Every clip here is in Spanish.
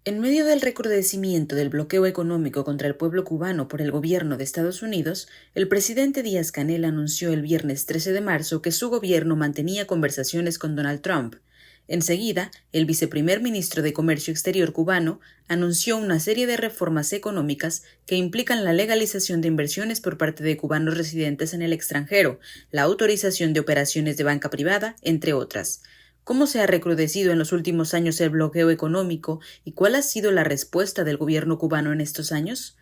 En medio del recrudecimiento del bloqueo económico contra el pueblo cubano por el gobierno de Estados Unidos, el presidente Díaz-Canel anunció el viernes 13 de marzo que su gobierno mantenía conversaciones con Donald Trump. Enseguida, el viceprimer ministro de Comercio Exterior cubano anunció una serie de reformas económicas que implican la legalización de inversiones por parte de cubanos residentes en el extranjero, la autorización de operaciones de banca privada, entre otras. ¿Cómo se ha recrudecido en los últimos años el bloqueo económico y cuál ha sido la respuesta del gobierno cubano en estos años?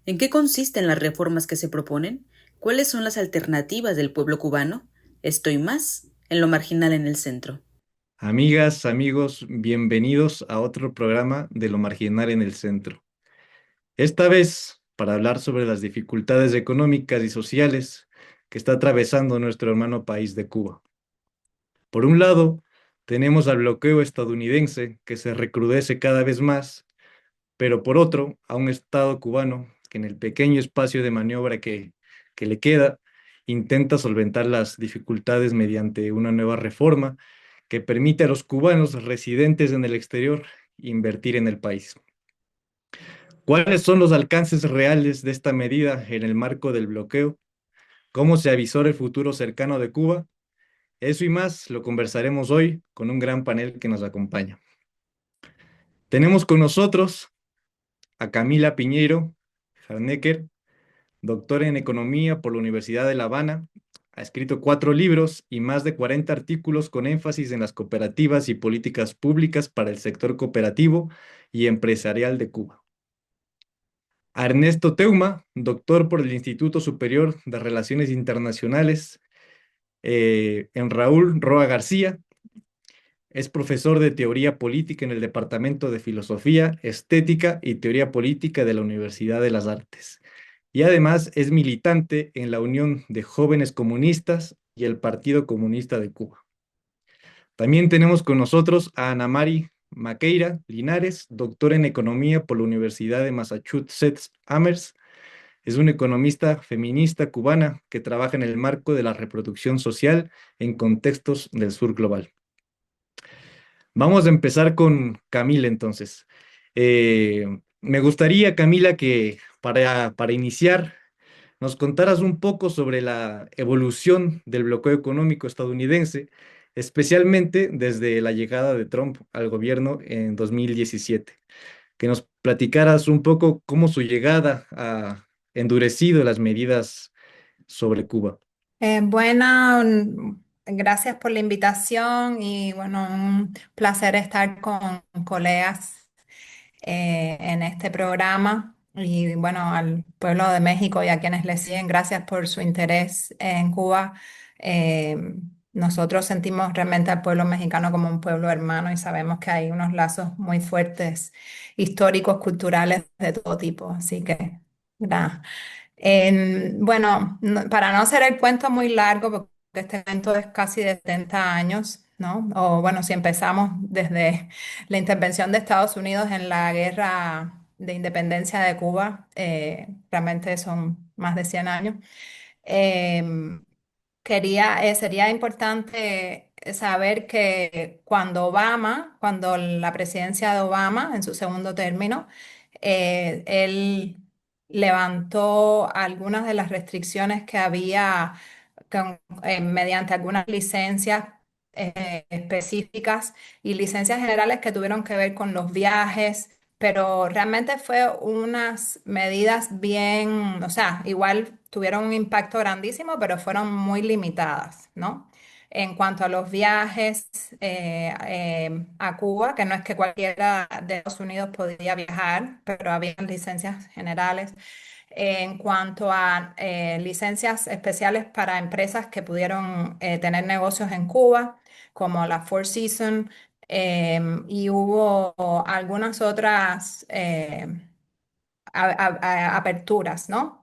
¿En qué consisten las reformas que se proponen? ¿Cuáles son las alternativas del pueblo cubano? Estoy más en lo marginal en el centro. Amigas, amigos, bienvenidos a otro programa de Lo Marginal en el Centro. Esta vez para hablar sobre las dificultades económicas y sociales que está atravesando nuestro hermano país de Cuba. Por un lado, tenemos al bloqueo estadounidense que se recrudece cada vez más, pero por otro, a un Estado cubano que en el pequeño espacio de maniobra que le queda, intenta solventar las dificultades mediante una nueva reforma que permite a los cubanos residentes en el exterior invertir en el país. ¿Cuáles son los alcances reales de esta medida en el marco del bloqueo? ¿Cómo se avisora el futuro cercano de Cuba? Eso y más lo conversaremos hoy con un gran panel que nos acompaña. Tenemos con nosotros a Camila Piñeiro Harnecker, doctora en Economía por la Universidad de La Habana. Ha escrito 4 libros y más de 40 artículos con énfasis en las cooperativas y políticas públicas para el sector cooperativo y empresarial de Cuba. A Ernesto Teuma, doctor por el Instituto Superior de Relaciones Internacionales en Raúl Roa García. Es profesor de Teoría Política en el Departamento de Filosofía, Estética y Teoría Política de la Universidad de las Artes. Y además es militante en la Unión de Jóvenes Comunistas y el Partido Comunista de Cuba. También tenemos con nosotros a Ana Mari Maqueira Linares, doctora en Economía por la Universidad de Massachusetts Amherst. Es una economista feminista cubana que trabaja en el marco de la reproducción social en contextos del sur global. Vamos a empezar con Camila entonces. Me gustaría, Camila, que para iniciar nos contaras un poco sobre la evolución del bloqueo económico estadounidense, especialmente desde la llegada de Trump al gobierno en 2017. Que nos platicaras un poco cómo su llegada ha endurecido las medidas sobre Cuba. Gracias por la invitación y bueno, un placer estar con colegas en este programa. Y bueno, al pueblo de México y a quienes le siguen, gracias por su interés en Cuba. Eh, Nosotros sentimos realmente al pueblo mexicano como un pueblo hermano y sabemos que hay unos lazos muy fuertes, históricos, culturales, de todo tipo. Así que, nada. Bueno, para no hacer el cuento muy largo, porque este cuento es casi de 70 años, ¿no? O bueno, si empezamos desde la intervención de Estados Unidos en la guerra de independencia de Cuba, realmente son más de 100 años. Em, Sería importante saber que cuando la presidencia de Obama, en su segundo término, él levantó algunas de las restricciones que había mediante algunas licencias específicas y licencias generales que tuvieron que ver con los viajes, pero realmente fue unas medidas bien, o sea, igual tuvieron un impacto grandísimo, pero fueron muy limitadas, ¿no? En cuanto a los viajes a Cuba, que no es que cualquiera de Estados Unidos podía viajar, pero había licencias generales. En cuanto a licencias especiales para empresas que pudieron tener negocios en Cuba, como la Four Seasons, y hubo algunas otras aperturas, ¿no?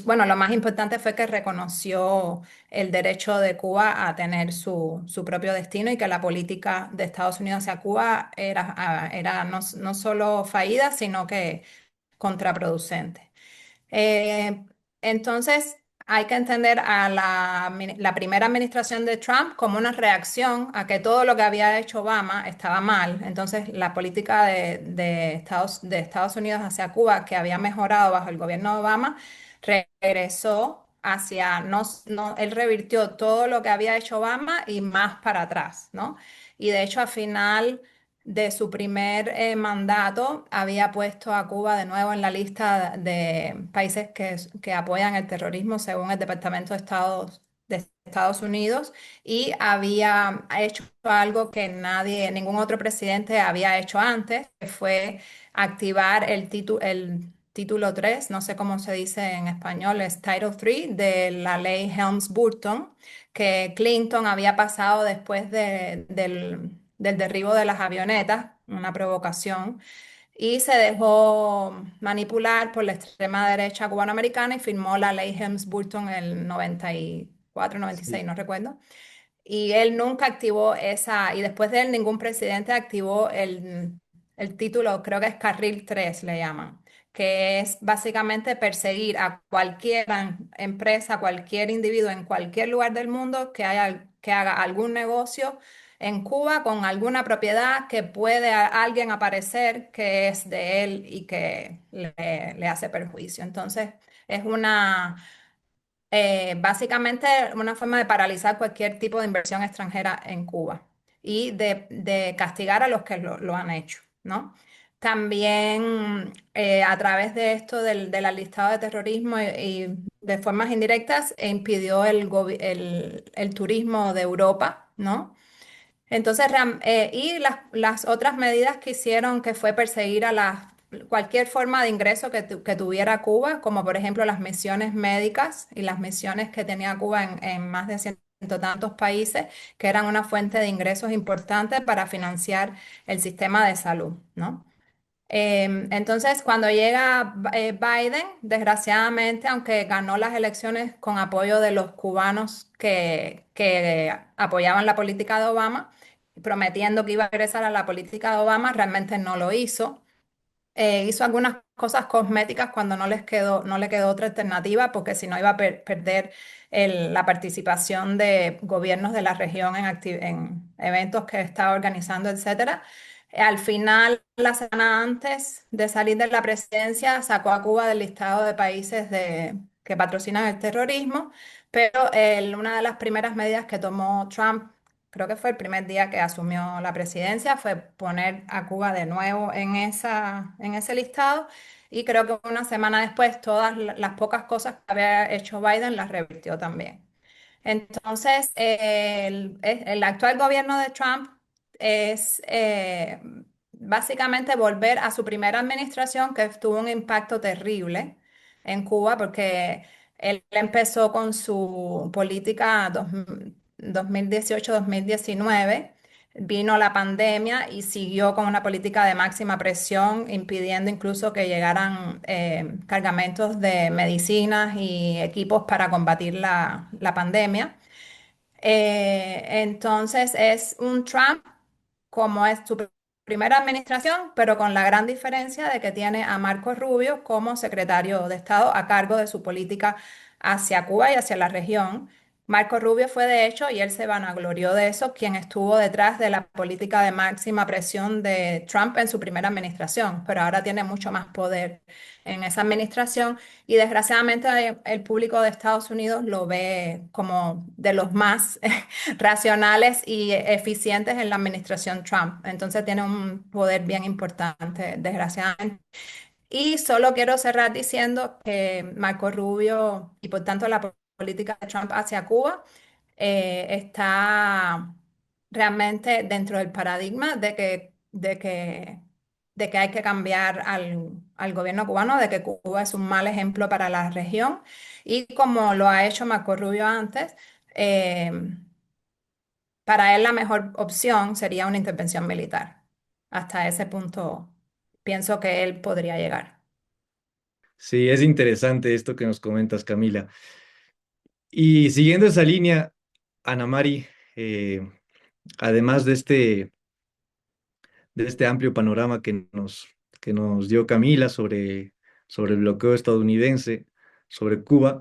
Bueno, lo más importante fue que reconoció el derecho de Cuba a tener su propio destino y que la política de Estados Unidos hacia Cuba era no solo fallida, sino que contraproducente. Eh, entonces, hay que entender a la primera administración de Trump como una reacción a que todo lo que había hecho Obama estaba mal. Entonces, la política de Estados Unidos hacia Cuba, que había mejorado bajo el gobierno de Obama, regresó hacia, él revirtió todo lo que había hecho Obama y más para atrás, ¿no? Y de hecho, al final de su primer mandato había puesto a Cuba de nuevo en la lista de países que apoyan el terrorismo según el Departamento de Estados Unidos y había hecho algo que ningún otro presidente había hecho antes, que fue activar el título 3, no sé cómo se dice en español, es Title 3 de la ley Helms-Burton, que Clinton había pasado después del derribo de las avionetas, una provocación, y se dejó manipular por la extrema derecha cubanoamericana y firmó la ley Helms-Burton en el 94, 96, Sí, no recuerdo. Y él nunca activó esa, y después de él ningún presidente activó el título, creo que es Carril 3 le llaman, que es básicamente perseguir a cualquier empresa, cualquier individuo en cualquier lugar del mundo que haga algún negocio en Cuba con alguna propiedad que puede alguien aparecer que es de él y que le hace perjuicio. Entonces, es básicamente una forma de paralizar cualquier tipo de inversión extranjera en Cuba y de castigar a los que lo han hecho, ¿no? También a través de esto del listado de terrorismo y de formas indirectas impidió el turismo de Europa, ¿no? Entonces, y las otras medidas que hicieron que fue perseguir cualquier forma de ingreso que tuviera Cuba, como por ejemplo las misiones médicas y las misiones que tenía Cuba en más de ciento tantos países, que eran una fuente de ingresos importante para financiar el sistema de salud, ¿no? Entonces, cuando llega Biden, desgraciadamente, aunque ganó las elecciones con apoyo de los cubanos que apoyaban la política de Obama, prometiendo que iba a regresar a la política de Obama, realmente no lo hizo. Hizo algunas cosas cosméticas cuando no le quedó otra alternativa, porque si no iba a perder la participación de gobiernos de la región en eventos que estaba organizando, etcétera. Al final, la semana antes de salir de la presidencia, sacó a Cuba del listado de países que patrocinan el terrorismo, pero una de las primeras medidas que tomó Trump, creo que fue el primer día que asumió la presidencia, fue poner a Cuba de nuevo en ese listado. Y creo que una semana después todas las pocas cosas que había hecho Biden las revirtió también. Entonces, el actual gobierno de Trump es básicamente volver a su primera administración que tuvo un impacto terrible en Cuba porque él empezó con su política 2018-2019, vino la pandemia y siguió con una política de máxima presión, impidiendo incluso que llegaran cargamentos de medicinas y equipos para combatir la pandemia. Entonces es un Trump como es su primera administración, pero con la gran diferencia de que tiene a Marco Rubio como secretario de Estado a cargo de su política hacia Cuba y hacia la región. Marco Rubio fue de hecho, y él se vanaglorió de eso, quien estuvo detrás de la política de máxima presión de Trump en su primera administración, pero ahora tiene mucho más poder en esa administración y desgraciadamente el público de Estados Unidos lo ve como de los más racionales y eficientes en la administración Trump. Entonces tiene un poder bien importante, desgraciadamente. Y solo quiero cerrar diciendo que Marco Rubio y por tanto la política de Trump hacia Cuba está realmente dentro del paradigma de que hay que cambiar al gobierno cubano, de que Cuba es un mal ejemplo para la región y como lo ha hecho Marco Rubio antes, eh, para él la mejor opción sería una intervención militar. Hasta ese punto pienso que él podría llegar. Sí, es interesante esto que nos comentas, Camila. Y siguiendo esa línea, Ana Mari, eh, además de este amplio panorama que nos dio Camila sobre el bloqueo estadounidense, sobre Cuba,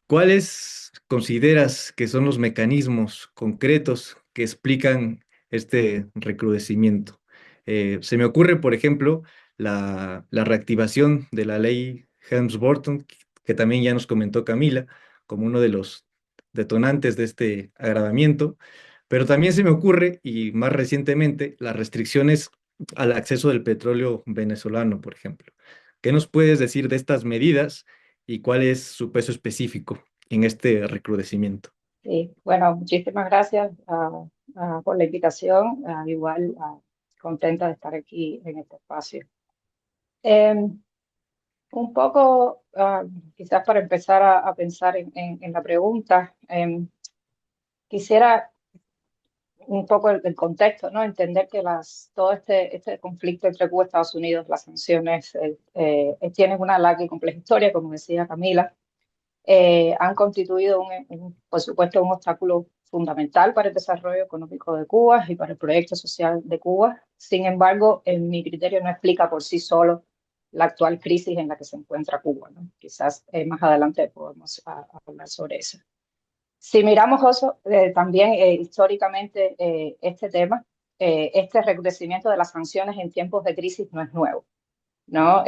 ¿cuáles consideras que son los mecanismos concretos que explican este recrudecimiento? Se me ocurre, por ejemplo, la reactivación de la ley Helms-Burton, que también ya nos comentó Camila, como uno de los detonantes de este agravamiento, pero también se me ocurre, y más recientemente, las restricciones al acceso del petróleo venezolano, por ejemplo. ¿Qué nos puedes decir de estas medidas y cuál es su peso específico en este recrudecimiento? Sí, bueno, muchísimas gracias por la invitación. Igual contenta de estar aquí en este espacio. Em, un poco, quizás para empezar a pensar en la pregunta, quisiera un poco el contexto, ¿no? Entender que todo este conflicto entre Cuba y Estados Unidos, las sanciones, tienen una larga y compleja historia, como decía Camila. Han constituido, por supuesto, un obstáculo fundamental para el desarrollo económico de Cuba y para el proyecto social de Cuba. Sin embargo, en mi criterio no explica por sí solo la actual crisis en la que se encuentra Cuba, ¿no? Quizás más adelante podemos hablar sobre eso. Si miramos también históricamente este tema, este recrudecimiento de las sanciones en tiempos de crisis no es nuevo, ¿no?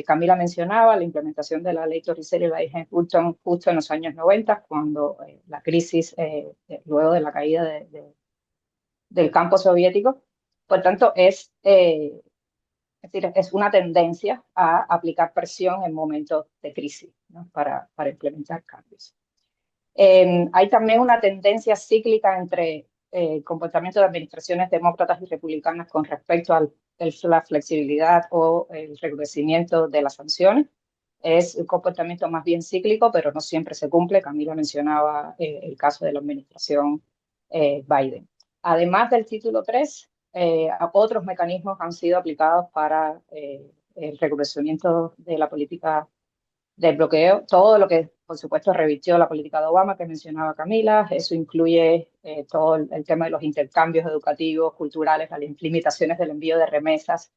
Camila mencionaba la implementación de la ley Torricelli y la ley Hudson justo en los años 90, cuando la crisis, luego de la caída del campo soviético. Por tanto, es decir, es una tendencia a aplicar presión en momentos de crisis, ¿no? Para implementar cambios. Hay también una tendencia cíclica entre el comportamiento de administraciones demócratas y republicanas con respecto a la flexibilidad o el recrudecimiento de las sanciones. Es un comportamiento más bien cíclico, pero no siempre se cumple. Camila mencionaba el caso de la administración Biden. Además del título 3, otros mecanismos han sido aplicados para el recrudecimiento de la política del bloqueo, todo lo que, por supuesto, revirtió la política de Obama que mencionaba Camila. Eso incluye todo el tema de los intercambios educativos, culturales, las limitaciones del envío de remesas,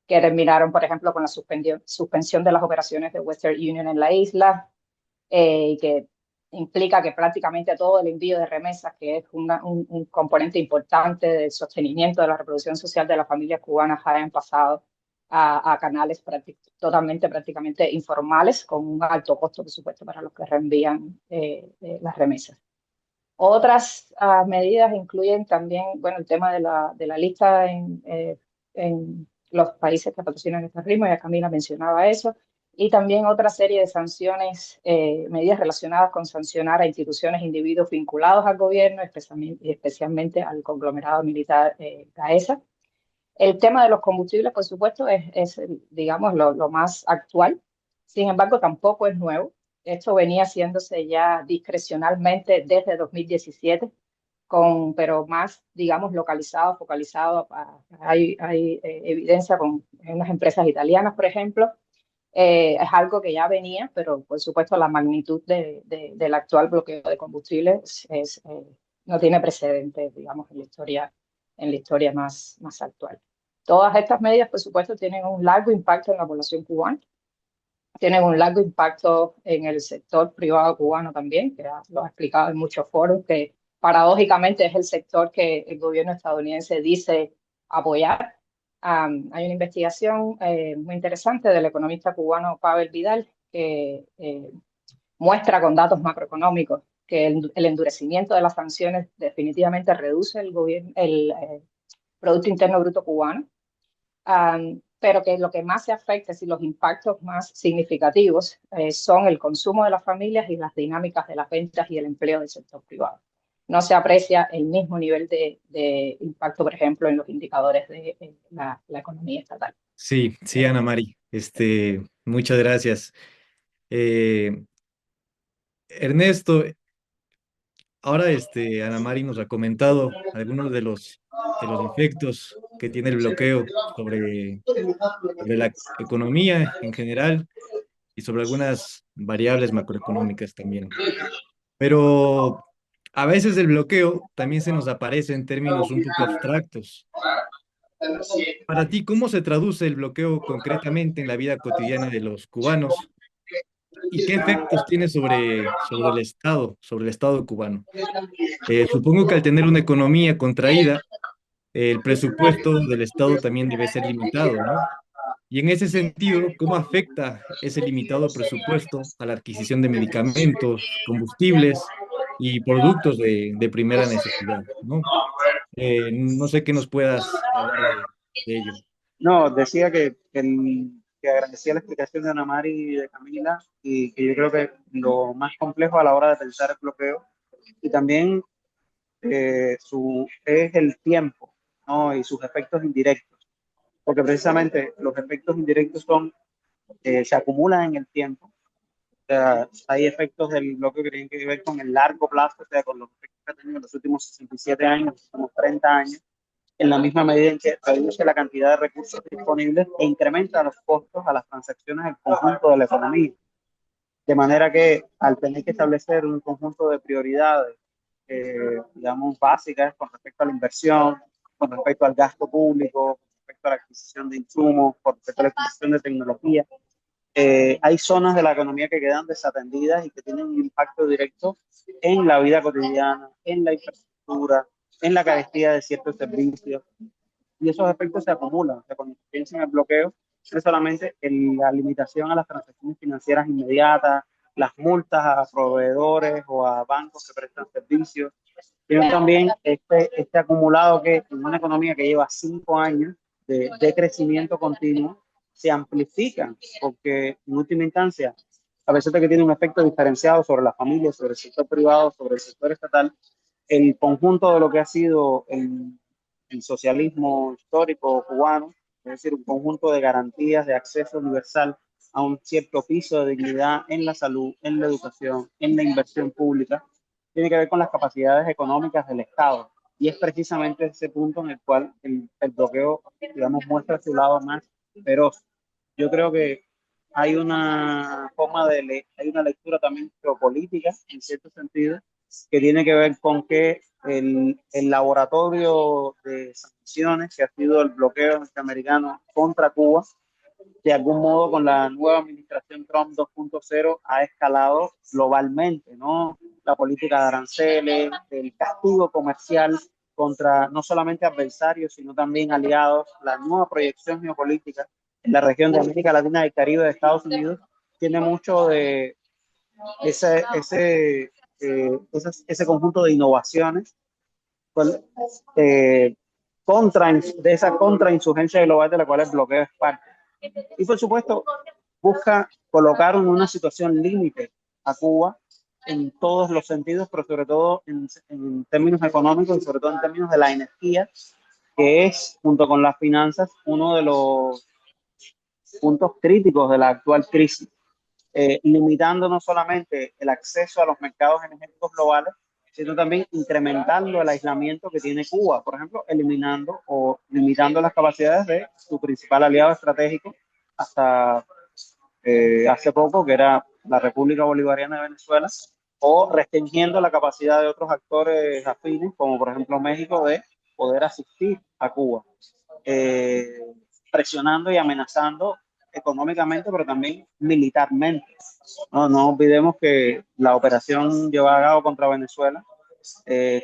que terminaron, por ejemplo, con la suspensión de las operaciones de Western Union en la isla, que implica que prácticamente todo el envío de remesas, que es un componente importante del sostenimiento de la reproducción social de las familias cubanas, hayan pasado a canales prácticamente informales, con un alto costo, por supuesto, para los que reenvían las remesas. Otras medidas incluyen también, bueno, el tema de la lista en los países que patrocinan este ritmo, ya Camila mencionaba eso, y también otra serie de sanciones, medidas relacionadas con sancionar a instituciones e individuos vinculados al gobierno, especialmente al conglomerado militar GAESA. El tema de los combustibles, por supuesto, digamos, lo más actual. Sin embargo, tampoco es nuevo. Esto venía haciéndose ya discrecionalmente desde 2017, pero más, digamos, localizado, focalizado. Hay evidencia en unas empresas italianas, por ejemplo. Es algo que ya venía, pero por supuesto la magnitud del actual bloqueo de combustibles no tiene precedentes, digamos, en la historia más actual. Todas estas medidas, por supuesto, tienen un largo impacto en la población cubana, tienen un largo impacto en el sector privado cubano también, que lo ha explicado en muchos foros, que paradójicamente es el sector que el gobierno estadounidense dice apoyar. Hay una investigación muy interesante del economista cubano Pavel Vidal que muestra con datos macroeconómicos que el endurecimiento de las sanciones definitivamente reduce el Producto Interno Bruto cubano, pero que lo que más se afecta, y los impactos más significativos son el consumo de las familias y las dinámicas de las ventas y el empleo del sector privado. No se aprecia el mismo nivel de impacto, por ejemplo, en los indicadores de la economía estatal. Sí, sí, Ana Mari, muchas gracias. Eh, Ernesto, ahora Ana Mari nos ha comentado algunos de los efectos que tiene el bloqueo sobre la economía en general y sobre algunas variables macroeconómicas también. Pero a veces el bloqueo también se nos aparece en términos un poco abstractos. Para ti, ¿cómo se traduce el bloqueo concretamente en la vida cotidiana de los cubanos? ¿Y qué efectos tiene sobre el Estado cubano? Supongo que al tener una economía contraída, el presupuesto del Estado también debe ser limitado, ¿no? Y en ese sentido, ¿cómo afecta ese limitado presupuesto a la adquisición de medicamentos, combustibles y productos de primera necesidad, ¿no? No sé qué nos puedas hablar de ello. No, decía que agradecía la explicación de Ana Mari y de Camila y que yo creo que lo más complejo a la hora de pensar el bloqueo y también es el tiempo, ¿no? Y sus efectos indirectos, porque precisamente los efectos indirectos se acumulan en el tiempo. O sea, hay efectos del bloqueo que tienen que ver con el largo plazo, o sea, con los efectos que ha tenido en los últimos 67 años, los últimos 30 años, en la misma medida en que reduce la cantidad de recursos disponibles e incrementa los costos a las transacciones del conjunto de la economía. De manera que al tener que establecer un conjunto de prioridades, digamos, básicas con respecto a la inversión, con respecto al gasto público, con respecto a la adquisición de insumos, con respecto a la adquisición de tecnología, hay zonas de la economía que quedan desatendidas y que tienen un impacto directo en la vida cotidiana, en la infraestructura, en la carestía de ciertos servicios. Y esos efectos se acumulan. O sea, cuando se piensa en el bloqueo, no es solamente la limitación a las transacciones financieras inmediatas, las multas a proveedores o a bancos que prestan servicios, sino también este acumulado que en una economía que lleva 5 años de crecimiento continuo, se amplifican, porque en última instancia, a pesar de que tiene un efecto diferenciado sobre las familias, sobre el sector privado, sobre el sector estatal, el conjunto de lo que ha sido el socialismo histórico cubano, es decir, un conjunto de garantías de acceso universal a un cierto piso de dignidad en la salud, en la educación, en la inversión pública, tiene que ver con las capacidades económicas del Estado. Y es precisamente ese punto en el cual el bloqueo, digamos, muestra su lado más feroz. Yo creo que hay una hay una lectura también geopolítica, en cierto sentido, que tiene que ver con que el laboratorio de sanciones que ha sido el bloqueo norteamericano contra Cuba, de algún modo con la nueva administración Trump 2.0 ha escalado globalmente, ¿no? La política de aranceles, el castigo comercial contra no solamente adversarios, sino también aliados, la nueva proyección geopolítica en la región de América Latina y Caribe de Estados Unidos tiene mucho de ese conjunto de innovaciones eh, de esa contrainsurgencia global de la cual el bloqueo es parte. Y por supuesto, busca colocar en una situación límite a Cuba en todos los sentidos, pero sobre todo en términos económicos y sobre todo en términos de la energía, que es, junto con las finanzas, uno de los puntos críticos de la actual crisis, limitando no solamente el acceso a los mercados energéticos globales, sino también incrementando el aislamiento que tiene Cuba, por ejemplo, eliminando o limitando las capacidades de su principal aliado estratégico hasta hace poco, que era la República Bolivariana de Venezuela, o restringiendo la capacidad de otros actores afines, como por ejemplo México, de poder asistir a Cuba, eh, presionando y amenazando económicamente, pero también militarmente. No olvidemos que la operación llevada a cabo contra Venezuela,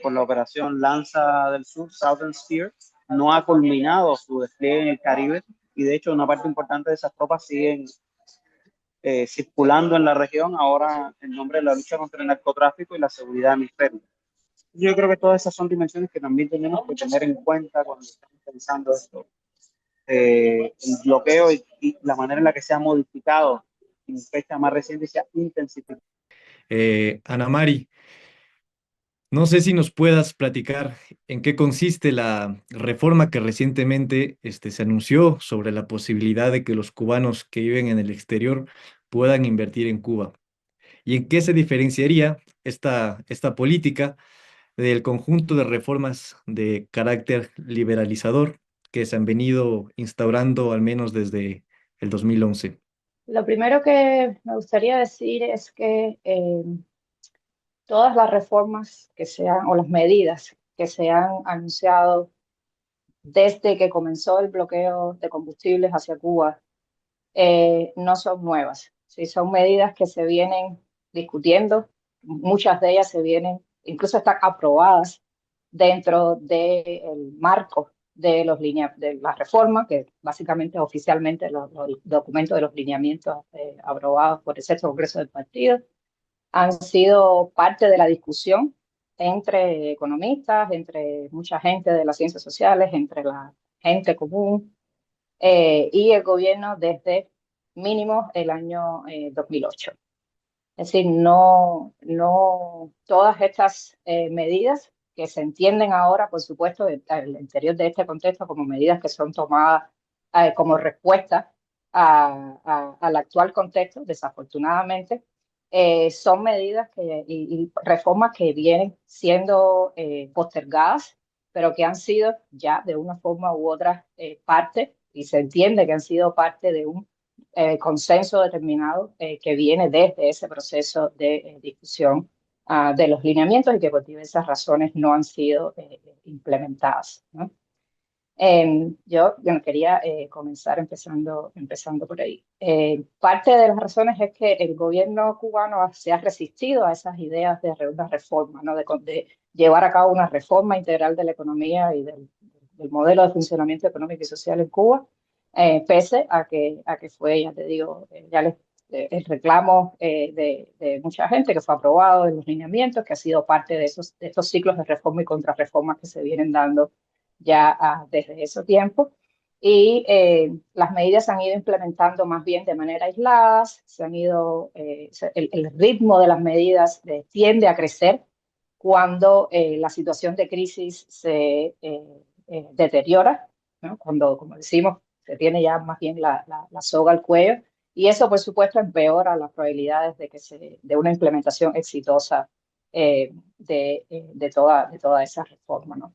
con la operación Lanza del Sur, Southern Sphere, no ha culminado su despliegue en el Caribe y de hecho una parte importante de esas tropas siguen circulando en la región ahora en nombre de la lucha contra el narcotráfico y la seguridad hemisférica. Yo creo que todas esas son dimensiones que también tenemos que tener en cuenta cuando estamos pensando esto. El bloqueo y la manera en la que se ha modificado en fecha más reciente y se ha intensificado. Ana Mari, no sé si nos puedas platicar en qué consiste la reforma que recientemente se anunció sobre la posibilidad de que los cubanos que viven en el exterior puedan invertir en Cuba. ¿Y en qué se diferenciaría esta política del conjunto de reformas de carácter liberalizador que se han venido instaurando al menos desde el 2011. Lo primero que me gustaría decir es que todas las reformas que se han, o las medidas que se han anunciado desde que comenzó el bloqueo de combustibles hacia Cuba no son nuevas. Sí, son medidas que se vienen discutiendo, muchas de ellas se vienen, incluso están aprobadas dentro del marco de de la reforma, que básicamente oficialmente los documentos de los lineamientos aprobados por el sexto Congreso del Partido han sido parte de la discusión entre economistas, entre mucha gente de las ciencias sociales, entre la gente común y el gobierno desde mínimo el año 2008. Es decir, no todas estas medidas que se entienden ahora, por supuesto, al interior de este contexto como medidas que son tomadas como respuesta al actual contexto, desafortunadamente, son medidas y reformas que vienen siendo postergadas, pero que han sido ya de una forma u otra parte, y se entiende que han sido parte de un consenso determinado que viene desde ese proceso de discusión de los lineamientos y que por diversas razones no han sido implementadas, ¿no? Yo quería comenzar empezando por ahí. Parte de las razones es que el gobierno cubano se ha resistido a esas ideas de una reforma, ¿no? De llevar a cabo una reforma integral de la economía y del modelo de funcionamiento económico y social en Cuba, pese a que fue, ya te digo, el reclamo de mucha gente que fue aprobado en los lineamientos, que ha sido parte de estos ciclos de reforma y contrarreforma que se vienen dando ya desde ese tiempo. Y las medidas se han ido implementando más bien de manera aislada, el ritmo de las medidas tiende a crecer cuando la situación de crisis se deteriora, ¿no? Cuando, como decimos, se tiene ya más bien la soga al cuello, y eso, por supuesto, empeora las probabilidades de una implementación exitosa de toda esa reforma, ¿no?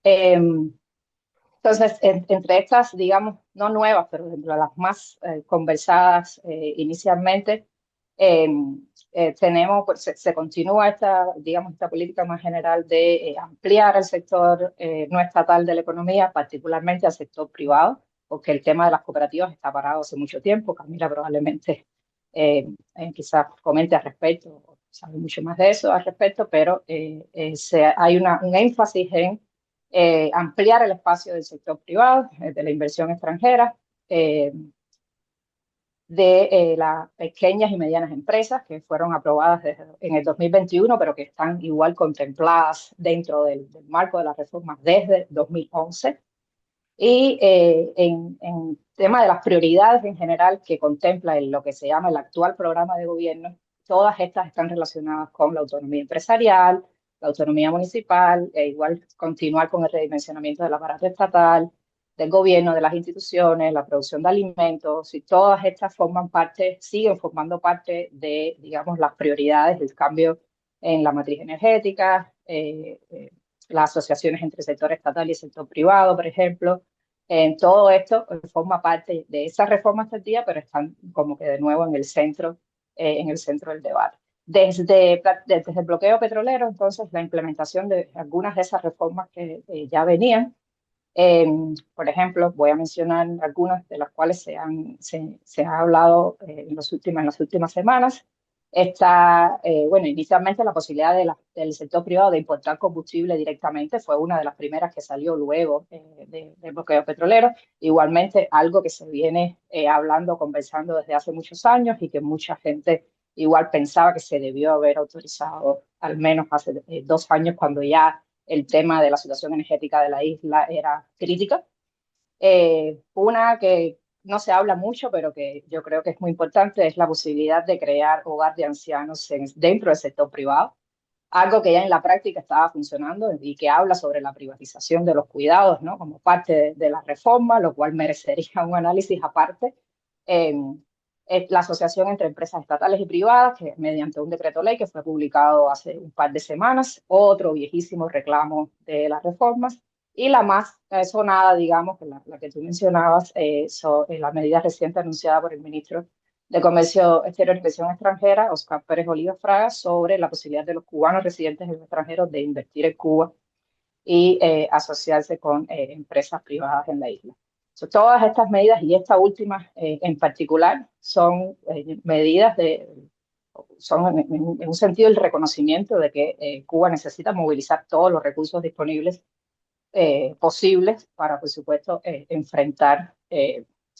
Entonces, entre estas, digamos, no nuevas, pero dentro de las más conversadas inicialmente, tenemos, pues, se continúa digamos, esta política más general de ampliar el sector no estatal de la economía, particularmente al sector privado, porque el tema de las cooperativas está parado hace mucho tiempo. Camila probablemente quizás comente al respecto, o sabe mucho más de eso al respecto, pero hay un énfasis en ampliar el espacio del sector privado, de la inversión extranjera, de las pequeñas y medianas empresas que fueron aprobadas en el 2021, pero que están igual contempladas dentro del marco de las reformas desde 2011. Y en tema de las prioridades en general que contempla lo que se llama el actual programa de gobierno, todas estas están relacionadas con la autonomía empresarial, la autonomía municipal, e igual continuar con el redimensionamiento del aparato estatal, del gobierno, de las instituciones, la producción de alimentos, y todas estas siguen formando parte de, digamos, las prioridades del cambio en la matriz energética, las asociaciones entre el sector estatal y el sector privado, por ejemplo. Todo esto forma parte de esas reformas tardías, pero están como que de nuevo en el centro del debate. Desde el bloqueo petrolero, entonces, la implementación de algunas de esas reformas que ya venían, por ejemplo, voy a mencionar algunas de las cuales se ha hablado en las últimas semanas. Está, bueno, inicialmente la posibilidad del sector privado de importar combustible directamente fue una de las primeras que salió luego del bloqueo petrolero. Igualmente, algo que se viene conversando desde hace muchos años y que mucha gente igual pensaba que se debió haber autorizado al menos hace 2 años, cuando ya el tema de la situación energética de la isla era crítica. Una que no se habla mucho, pero que yo creo que es muy importante, es la posibilidad de crear hogar de ancianos dentro del sector privado, algo que ya en la práctica estaba funcionando y que habla sobre la privatización de los cuidados, ¿no? Como parte de la reforma, lo cual merecería un análisis aparte. la asociación entre empresas estatales y privadas, que mediante un decreto ley que fue publicado hace un par de semanas, otro viejísimo reclamo de las reformas, y la más sonada, digamos, que la que tú mencionabas, la medida reciente anunciada por el ministro de Comercio Exterior e Inversión Extranjera, Oscar Pérez Oliva Fraga, sobre la posibilidad de los cubanos residentes en el extranjero de invertir en Cuba y asociarse con empresas privadas en la isla. Todas estas medidas y esta última en particular son medidas son en un sentido el reconocimiento de que Cuba necesita movilizar todos los recursos disponibles posibles para, por supuesto, enfrentar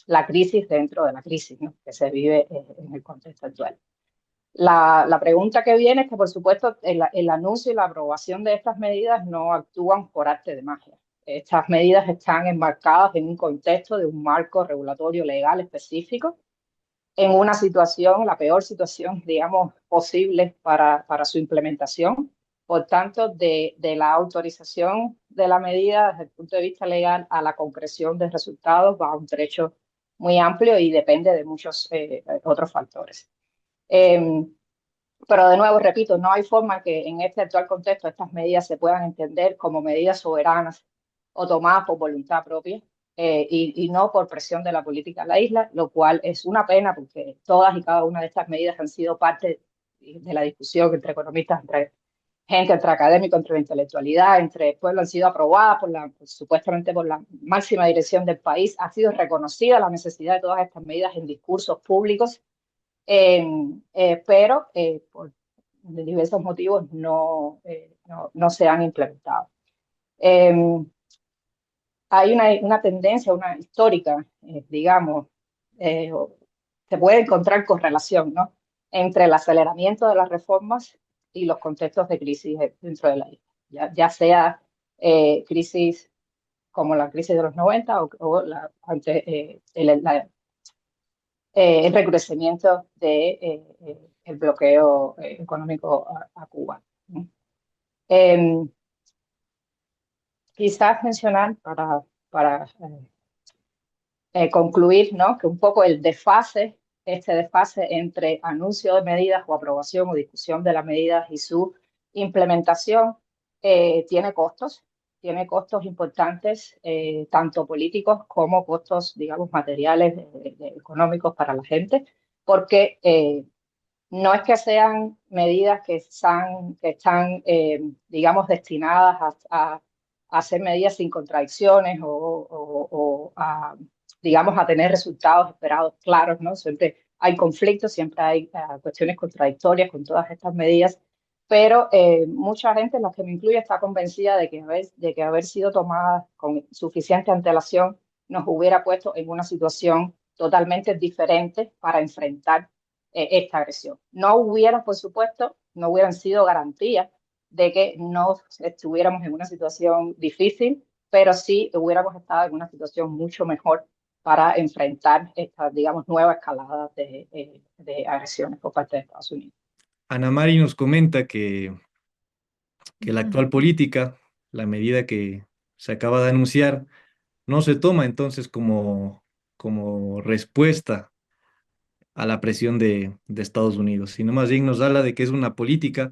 la crisis dentro de la crisis, ¿no?, que se vive en el contexto actual. La pregunta que viene es que, por supuesto, el anuncio y la aprobación de estas medidas no actúan por arte de magia. Estas medidas están enmarcadas en un contexto de un marco regulatorio legal específico, en una situación, la peor situación, digamos, posible para su implementación. Por tanto, de la autorización de la medida desde el punto de vista legal a la concreción de resultados va a un trecho muy amplio y depende de muchos otros factores. Pero de nuevo, repito, no hay forma que en este actual contexto estas medidas se puedan entender como medidas soberanas o tomadas por voluntad propia y no por presión de la política en la isla, lo cual es una pena porque todas y cada una de estas medidas han sido parte de la discusión entre economistas, entre gente, entre académicos, entre la intelectualidad, entre el pueblo, han sido aprobadas supuestamente por la máxima dirección del país. Ha sido reconocida la necesidad de todas estas medidas en discursos públicos, pero por diversos motivos no se han implementado. Hay una tendencia, una histórica, digamos, se puede encontrar correlación, ¿no?, entre el aceleramiento de las reformas y los contextos de crisis dentro de la isla, ya sea crisis como la crisis de los 90 o el recrudecimiento del bloqueo económico a Cuba. Quizás mencionar para concluir, ¿no?, que un poco este desfase entre anuncio de medidas o aprobación o discusión de las medidas y su implementación tiene costos importantes, tanto políticos como costos, digamos, materiales, económicos para la gente, porque no es que sean medidas que están digamos, destinadas a hacer medidas sin contradicciones o digamos, a tener resultados esperados claros, ¿no? Siempre hay conflictos, siempre hay cuestiones contradictorias con todas estas medidas, pero mucha gente, en la que me incluye, está convencida de que haber sido tomadas con suficiente antelación nos hubiera puesto en una situación totalmente diferente para enfrentar esta agresión. No hubieran, por supuesto, no hubieran sido garantías de que no estuviéramos en una situación difícil, pero sí hubiéramos estado en una situación mucho mejor para enfrentar esta, digamos, nueva escalada de agresiones por parte de Estados Unidos. Ana Mari nos comenta que la actual política, la medida que se acaba de anunciar, no se toma entonces como respuesta a la presión de Estados Unidos, sino más bien nos habla de que es una política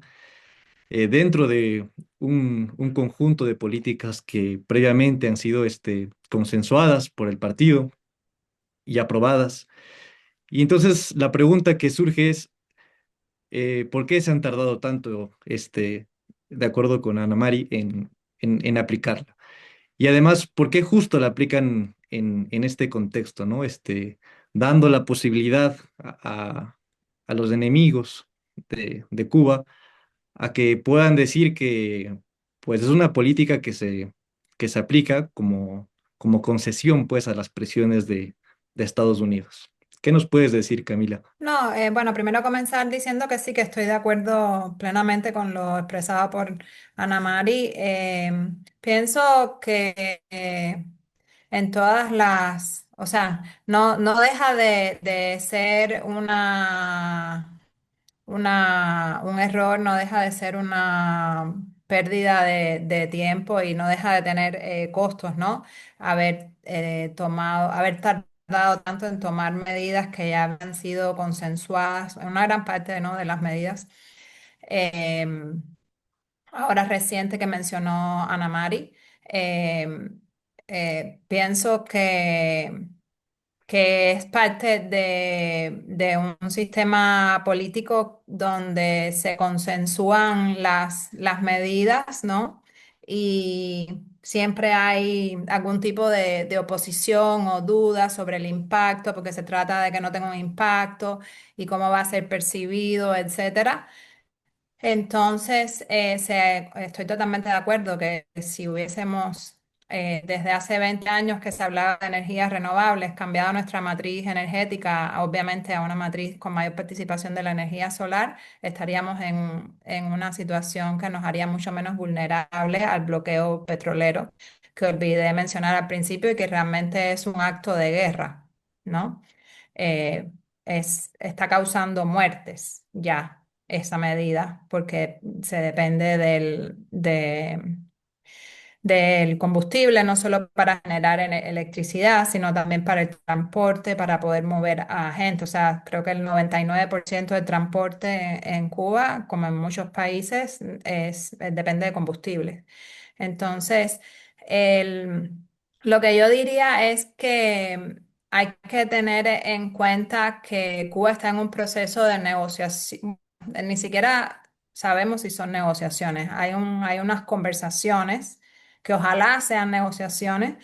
dentro de un conjunto de políticas que previamente han sido consensuadas por el partido y aprobadas. Y entonces la pregunta que surge es, ¿por qué se han tardado tanto, de acuerdo con Ana Mari, en aplicarla? Y además, ¿por qué justo la aplican en este contexto, ¿no? Dando la posibilidad a los enemigos de Cuba a que puedan decir que pues es una política que se aplica como concesión pues a las presiones de Estados Unidos. ¿Qué nos puedes decir, Camila? No, bueno, primero comenzar diciendo que sí, que estoy de acuerdo plenamente con lo expresado por Ana Mari. Pienso que en todas o sea, no deja de ser un error, no deja de ser una pérdida de tiempo y no deja de tener costos, ¿no? Haber tardado tardado tanto en tomar medidas que ya habían sido consensuadas, una gran parte, ¿no?, de las medidas. Em, Ahora reciente que mencionó Ana Mari, pienso que es parte de un sistema político donde se consensúan las medidas, ¿no? Y siempre hay algún tipo de oposición o duda sobre el impacto, porque se trata de que no tenga un impacto y cómo va a ser percibido, etcétera. Entonces, estoy totalmente de acuerdo que si hubiésemos, desde hace 20 años que se hablaba de energías renovables, cambiado nuestra matriz energética, obviamente a una matriz con mayor participación de la energía solar, estaríamos en una situación que nos haría mucho menos vulnerables al bloqueo petrolero, que olvidé mencionar al principio y que realmente es un acto de guerra, ¿no? eh, Está causando muertes ya esa medida, porque se depende del combustible, no solo para generar electricidad, sino también para el transporte, para poder mover a gente. O sea, creo que el 99% del transporte en Cuba, como en muchos países, depende de combustible. Entonces, el, lo que yo diría es que hay que tener en cuenta que Cuba está en un proceso de negociación, ni siquiera sabemos si son negociaciones, hay unas conversaciones que ojalá sean negociaciones.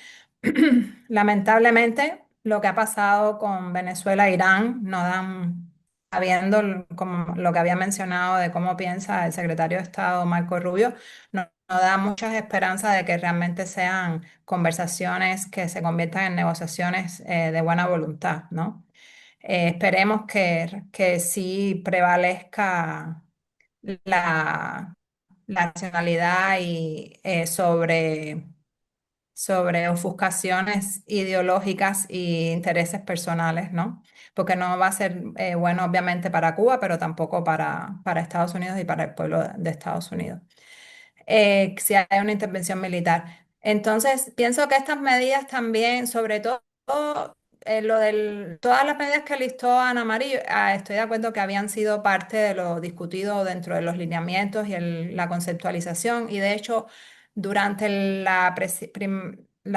Lamentablemente, lo que ha pasado con Venezuela e Irán no dan, habiendo como lo que había mencionado de cómo piensa el secretario de Estado Marco Rubio, no da muchas esperanzas de que realmente sean conversaciones que se conviertan en negociaciones de buena voluntad, ¿no? Esperemos que sí prevalezca la, la racionalidad y sobre ofuscaciones ideológicas y intereses personales, ¿no? Porque no va a ser bueno, obviamente, para Cuba, pero tampoco para Estados Unidos y para el pueblo de Estados Unidos. Si hay una intervención militar. Entonces, pienso que estas medidas también, sobre todo todas las medidas que listó Ana María, estoy de acuerdo que habían sido parte de lo discutido dentro de los lineamientos y la conceptualización. Y de hecho, durante la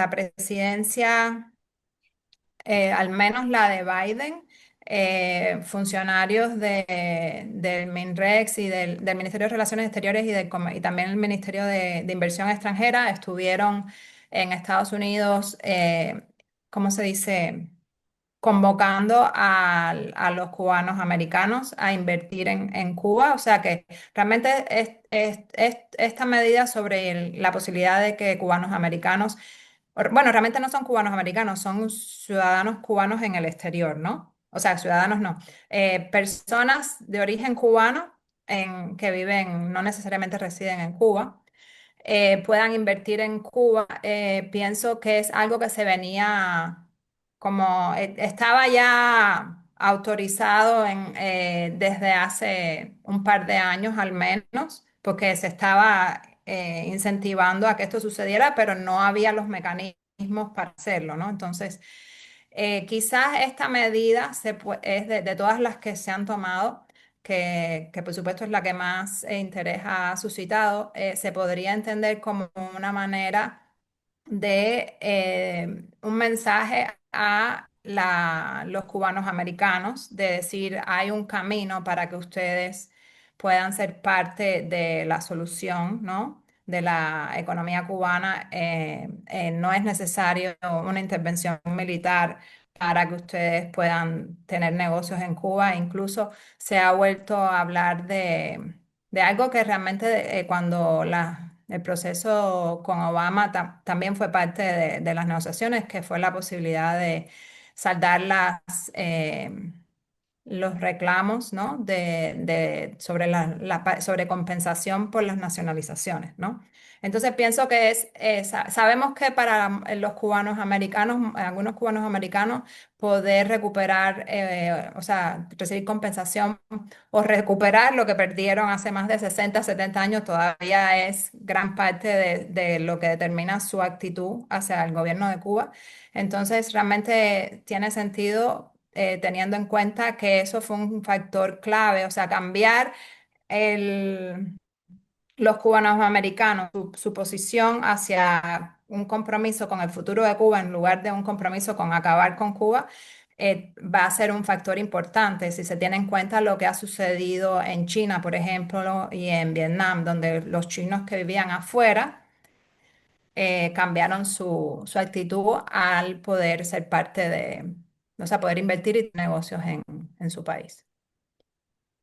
presidencia, al menos la de Biden, funcionarios del MINREX y del Ministerio de Relaciones Exteriores y también el Ministerio de Inversión Extranjera estuvieron en Estados Unidos, ¿cómo se dice? Convocando a los cubanos americanos a invertir en Cuba. O sea que realmente esta medida sobre la posibilidad de que cubanos americanos, bueno, realmente no son cubanos americanos, son ciudadanos cubanos en el exterior, ¿no? O sea, ciudadanos no, personas de origen cubano que viven, no necesariamente residen en Cuba, puedan invertir en Cuba. Pienso que es algo que se venía, como estaba ya autorizado desde hace un par de años al menos, porque se estaba incentivando a que esto sucediera, pero no había los mecanismos para hacerlo, ¿no? Entonces, quizás esta medida es de todas las que se han tomado, que por supuesto es la que más interés ha suscitado, se podría entender como una manera de un mensaje a los cubanos americanos, de decir, hay un camino para que ustedes puedan ser parte de la solución, ¿no?, de la economía cubana. No es necesario una intervención militar para que ustedes puedan tener negocios en Cuba. Incluso se ha vuelto a hablar de algo que realmente cuando el proceso con Obama también fue parte de las negociaciones, que fue la posibilidad de saldar los reclamos, ¿no? sobre compensación por las nacionalizaciones, ¿no? Entonces pienso que sabemos que para los cubanos americanos, algunos cubanos americanos, poder recuperar, o sea, recibir compensación o recuperar lo que perdieron hace más de 60, 70 años todavía es gran parte de lo que determina su actitud hacia el gobierno de Cuba. Entonces, realmente tiene sentido teniendo en cuenta que eso fue un factor clave, o sea, cambiar el, los cubanos americanos, su posición hacia un compromiso con el futuro de Cuba en lugar de un compromiso con acabar con Cuba, va a ser un factor importante si se tiene en cuenta lo que ha sucedido en China, por ejemplo, y en Vietnam, donde los chinos que vivían afuera cambiaron su actitud al poder ser parte o sea, poder invertir y tener negocios en su país.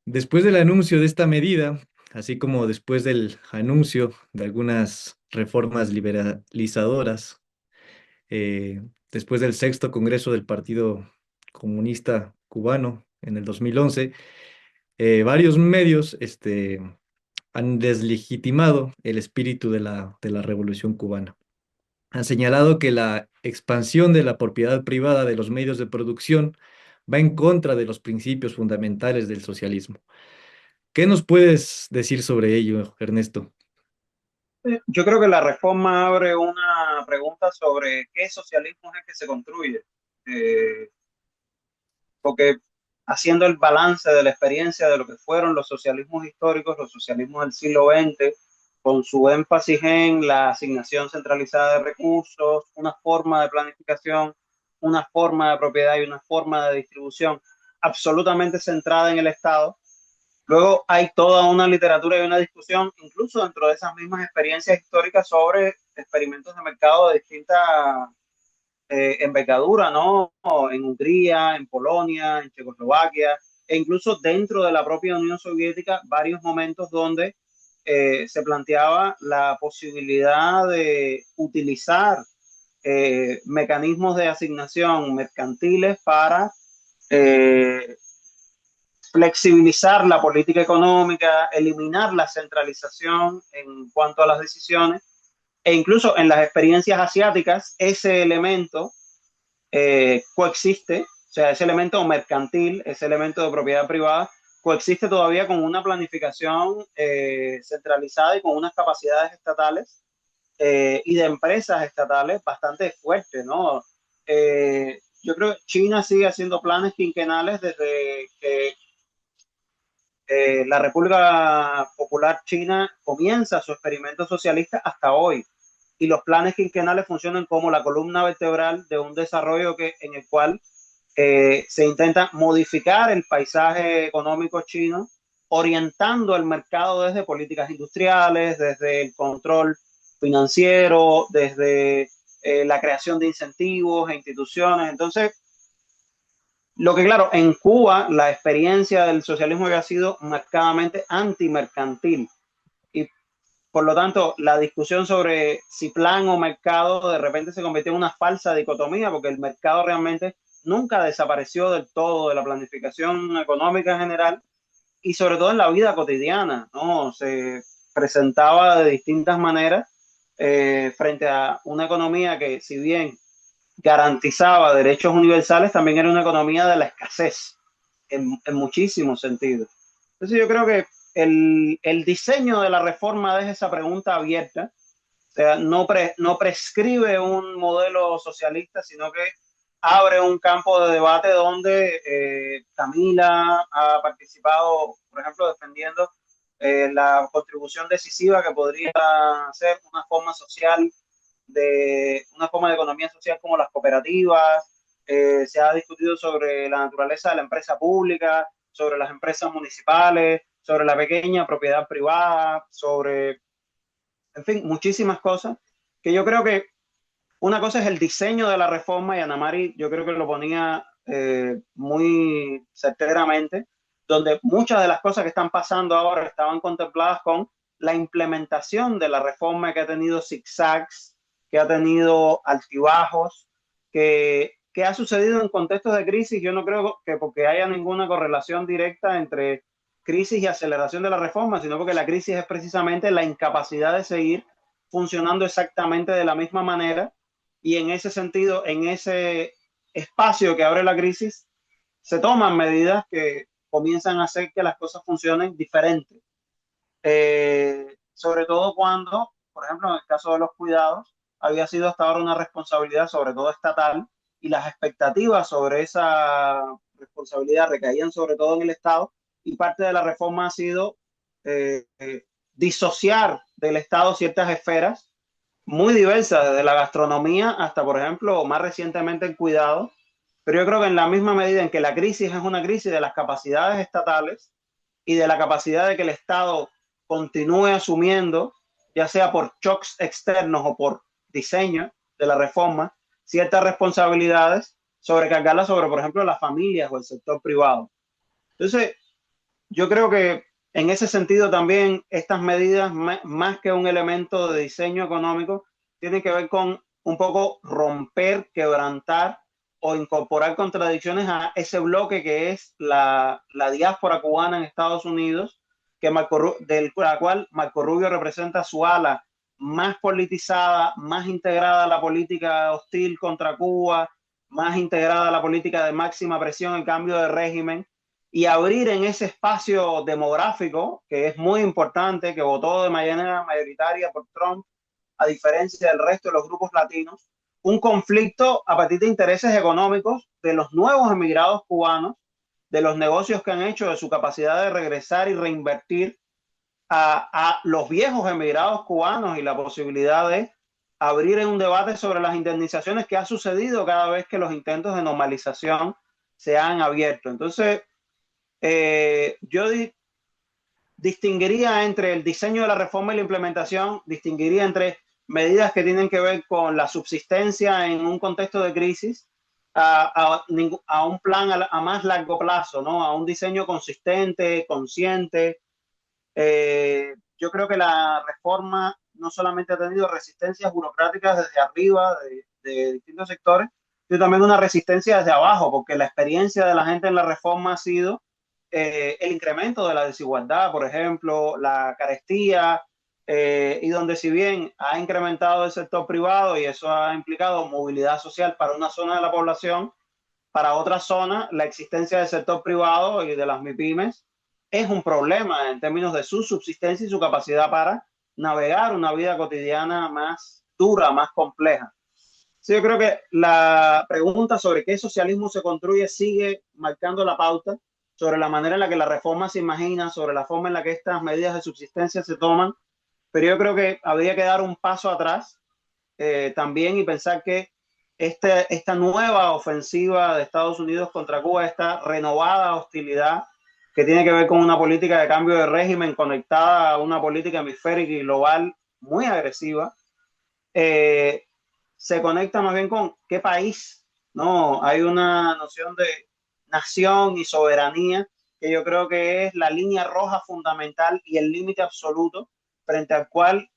Después del anuncio de esta medida, así como después del anuncio de algunas reformas liberalizadoras, eh, después del sexto Congreso del Partido Comunista Cubano en el 2011, varios medios han deslegitimado el espíritu de la Revolución cubana. Han señalado que la expansión de la propiedad privada de los medios de producción va en contra de los principios fundamentales del socialismo. ¿Qué nos puedes decir sobre ello, Ernesto? Yo creo que la reforma abre una pregunta sobre qué socialismo es el que se construye. Eh, Porque haciendo el balance de la experiencia de lo que fueron los socialismos históricos, los socialismos del siglo XX, con su énfasis en la asignación centralizada de recursos, una forma de planificación, una forma de propiedad y una forma de distribución absolutamente centrada en el Estado. Luego hay toda una literatura y una discusión, incluso dentro de esas mismas experiencias históricas, sobre experimentos de mercado de distintas envergadura, ¿no? En Hungría, en Polonia, en Checoslovaquia, e incluso dentro de la propia Unión Soviética, varios momentos donde se planteaba la posibilidad de utilizar mecanismos de asignación mercantiles para eh, flexibilizar la política económica, eliminar la centralización en cuanto a las decisiones, e incluso en las experiencias asiáticas, ese elemento coexiste, o sea, ese elemento mercantil, ese elemento de propiedad privada, coexiste todavía con una planificación centralizada y con unas capacidades estatales y de empresas estatales bastante fuertes, ¿no? Yo creo que China sigue haciendo planes quinquenales desde que la República Popular China comienza su experimento socialista hasta hoy. Y los planes quinquenales funcionan como la columna vertebral de un desarrollo en el cual se intenta modificar el paisaje económico chino, orientando el mercado desde políticas industriales, desde el control financiero, desde la creación de incentivos e instituciones. Entonces, lo que claro, en Cuba la experiencia del socialismo había sido marcadamente antimercantil y por lo tanto la discusión sobre si plan o mercado de repente se convirtió en una falsa dicotomía porque el mercado realmente nunca desapareció del todo de la planificación económica en general y sobre todo en la vida cotidiana, ¿no? Se presentaba de distintas maneras frente a una economía que si bien garantizaba derechos universales, también era una economía de la escasez en muchísimos sentidos. Entonces yo creo que el diseño de la reforma deja esa pregunta abierta, o sea, no prescribe un modelo socialista, sino que abre un campo de debate donde Camila ha participado, por ejemplo, defendiendo la contribución decisiva que podría ser una forma social de una forma de economía social como las cooperativas, se ha discutido sobre la naturaleza de la empresa pública, sobre las empresas municipales, sobre la pequeña propiedad privada, sobre, en fin, muchísimas cosas que yo creo que una cosa es el diseño de la reforma y Ana Mari yo creo que lo ponía muy certeramente, donde muchas de las cosas que están pasando ahora estaban contempladas con la implementación de la reforma que ha tenido zigzags, que ha tenido altibajos, que que ha sucedido en contextos de crisis, yo no creo que porque haya ninguna correlación directa entre crisis y aceleración de la reforma, sino porque la crisis es precisamente la incapacidad de seguir funcionando exactamente de la misma manera, y en ese sentido, en ese espacio que abre la crisis, se toman medidas que comienzan a hacer que las cosas funcionen diferentes. Sobre todo cuando, por ejemplo, en el caso de los cuidados, había sido hasta ahora una responsabilidad sobre todo estatal, y las expectativas sobre esa responsabilidad recaían sobre todo en el Estado, y parte de la reforma ha sido disociar del Estado ciertas esferas muy diversas, desde la gastronomía hasta, por ejemplo, más recientemente el cuidado. Pero yo creo que en la misma medida en que la crisis es una crisis de las capacidades estatales y de la capacidad de que el Estado continúe asumiendo, ya sea por shocks externos o por diseño de la reforma, ciertas responsabilidades, sobrecargarlas sobre, por ejemplo, las familias o el sector privado. Entonces, yo creo que en ese sentido también estas medidas, más que un elemento de diseño económico, tienen que ver con un poco romper, quebrantar o incorporar contradicciones a ese bloque que es la diáspora cubana en Estados Unidos, que del cual Marco Rubio representa su ala más politizada, más integrada a la política hostil contra Cuba, más integrada a la política de máxima presión en cambio de régimen, y abrir en ese espacio demográfico, que es muy importante, que votó de manera mayoritaria por Trump, a diferencia del resto de los grupos latinos, un conflicto a partir de intereses económicos de los nuevos emigrados cubanos, de los negocios que han hecho, de su capacidad de regresar y reinvertir a los viejos emigrados cubanos, y la posibilidad de abrir en un debate sobre las indemnizaciones que ha sucedido cada vez que los intentos de normalización se han abierto. Entonces, yo distinguiría entre el diseño de la reforma y la implementación, distinguiría entre medidas que tienen que ver con la subsistencia en un contexto de crisis, a un plan a más largo plazo, ¿no? A un diseño consistente, consciente. Yo creo que la reforma no solamente ha tenido resistencias burocráticas desde arriba de distintos sectores, sino también una resistencia desde abajo, porque la experiencia de la gente en la reforma ha sido el incremento de la desigualdad, por ejemplo, la carestía, y donde si bien ha incrementado el sector privado y eso ha implicado movilidad social para una zona de la población, para otra zona la existencia del sector privado y de las MIPYMES es un problema en términos de su subsistencia y su capacidad para navegar una vida cotidiana más dura, más compleja. Sí, yo creo que la pregunta sobre qué socialismo se construye sigue marcando la pauta sobre la manera en la que la reforma se imagina, sobre la forma en la que estas medidas de subsistencia se toman, pero yo creo que habría que dar un paso atrás también y pensar que esta nueva ofensiva de Estados Unidos contra Cuba, esta renovada hostilidad que tiene que ver con una política de cambio de régimen conectada a una política hemisférica y global muy agresiva, se conecta más bien con qué país, ¿no? Hay una noción de nación y soberanía que yo creo que es la línea roja fundamental y el límite absoluto frente al cual,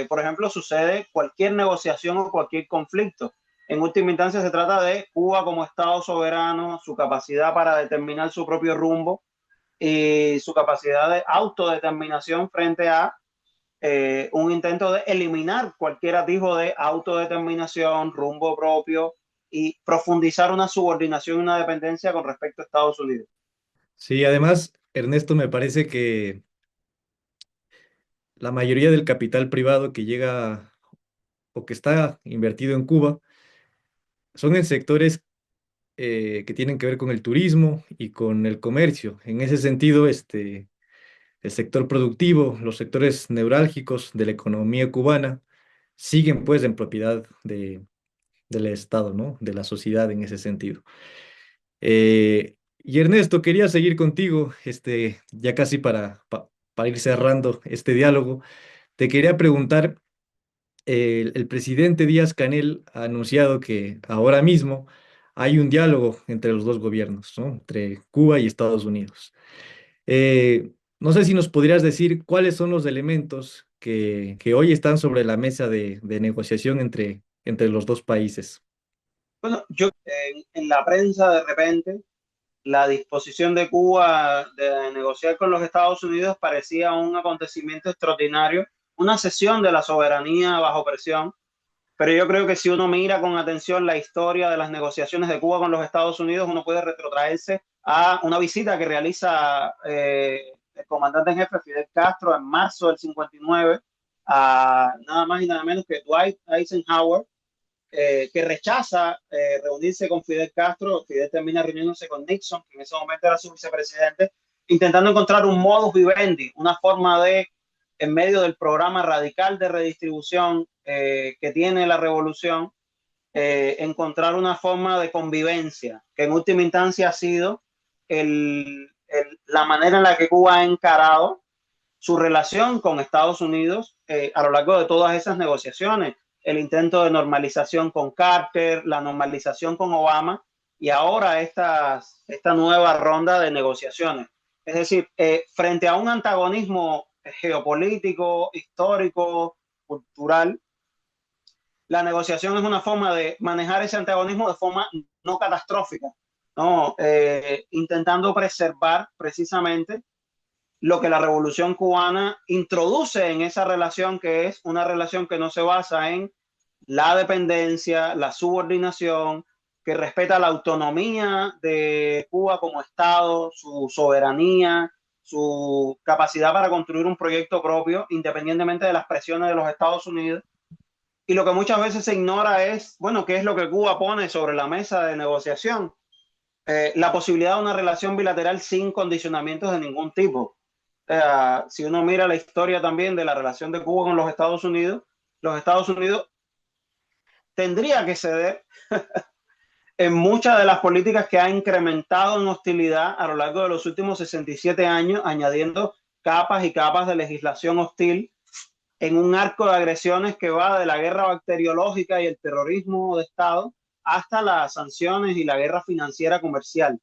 por ejemplo, sucede cualquier negociación o cualquier conflicto. En última instancia se trata de Cuba como Estado soberano, su capacidad para determinar su propio rumbo y su capacidad de autodeterminación frente a un intento de eliminar cualquier atisbo de autodeterminación, rumbo propio y profundizar una subordinación y una dependencia con respecto a Estados Unidos. Sí, además, Ernesto, me parece que la mayoría del capital privado que llega o que está invertido en Cuba son en sectores que tienen que ver con el turismo y con el comercio. En ese sentido, el sector productivo, los sectores neurálgicos de la economía cubana siguen pues en propiedad del Estado, ¿no? De la sociedad en ese sentido. Y Ernesto, quería seguir contigo, ya casi para ir cerrando este diálogo. Te quería preguntar, el presidente Díaz-Canel ha anunciado que ahora mismo hay un diálogo entre los dos gobiernos, ¿no? Entre Cuba y Estados Unidos. No sé si nos podrías decir cuáles son los elementos que hoy están sobre la mesa de negociación entre los dos países. Bueno, yo en la prensa de repente la disposición de Cuba de negociar con los Estados Unidos parecía un acontecimiento extraordinario, una cesión de la soberanía bajo presión. Pero yo creo que si uno mira con atención la historia de las negociaciones de Cuba con los Estados Unidos, uno puede retrotraerse a una visita que realiza el comandante en jefe Fidel Castro en marzo del 59 a nada más y nada menos que Dwight Eisenhower, que rechaza reunirse con Fidel Castro. Fidel termina reuniéndose con Nixon, que en ese momento era su vicepresidente, intentando encontrar un modus vivendi, una forma de, en medio del programa radical de redistribución que tiene la revolución, encontrar una forma de convivencia, que en última instancia ha sido la manera en la que Cuba ha encarado su relación con Estados Unidos a lo largo de todas esas negociaciones, el intento de normalización con Carter, la normalización con Obama y ahora esta nueva ronda de negociaciones. Es decir, frente a un antagonismo geopolítico, histórico, cultural, la negociación es una forma de manejar ese antagonismo de forma no catastrófica, ¿no? Intentando preservar precisamente lo que la Revolución Cubana introduce en esa relación, que es una relación que no se basa en la dependencia, la subordinación, que respeta la autonomía de Cuba como Estado, su soberanía, su capacidad para construir un proyecto propio, independientemente de las presiones de los Estados Unidos. Y lo que muchas veces se ignora es, bueno, qué es lo que Cuba pone sobre la mesa de negociación. La posibilidad de una relación bilateral sin condicionamientos de ningún tipo. Si uno mira la historia también de la relación de Cuba con los Estados Unidos tendría que ceder en muchas de las políticas que ha incrementado en hostilidad a lo largo de los últimos 67 años, añadiendo capas y capas de legislación hostil en un arco de agresiones que va de la guerra bacteriológica y el terrorismo de Estado hasta las sanciones y la guerra financiera comercial.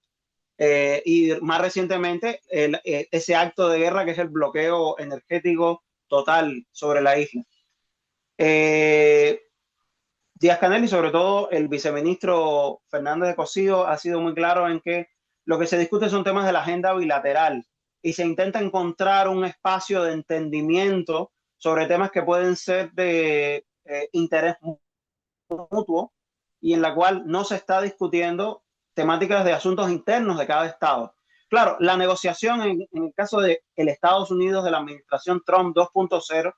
Y más recientemente ese acto de guerra que es el bloqueo energético total sobre la isla. Díaz-Canel y sobre todo el viceministro Fernández de Cosío ha sido muy claro en que lo que se discute son temas de la agenda bilateral y se intenta encontrar un espacio de entendimiento sobre temas que pueden ser de interés mutuo y en la cual no se está discutiendo temáticas de asuntos internos de cada estado. Claro, la negociación en el caso de el Estados Unidos de la administración Trump 2.0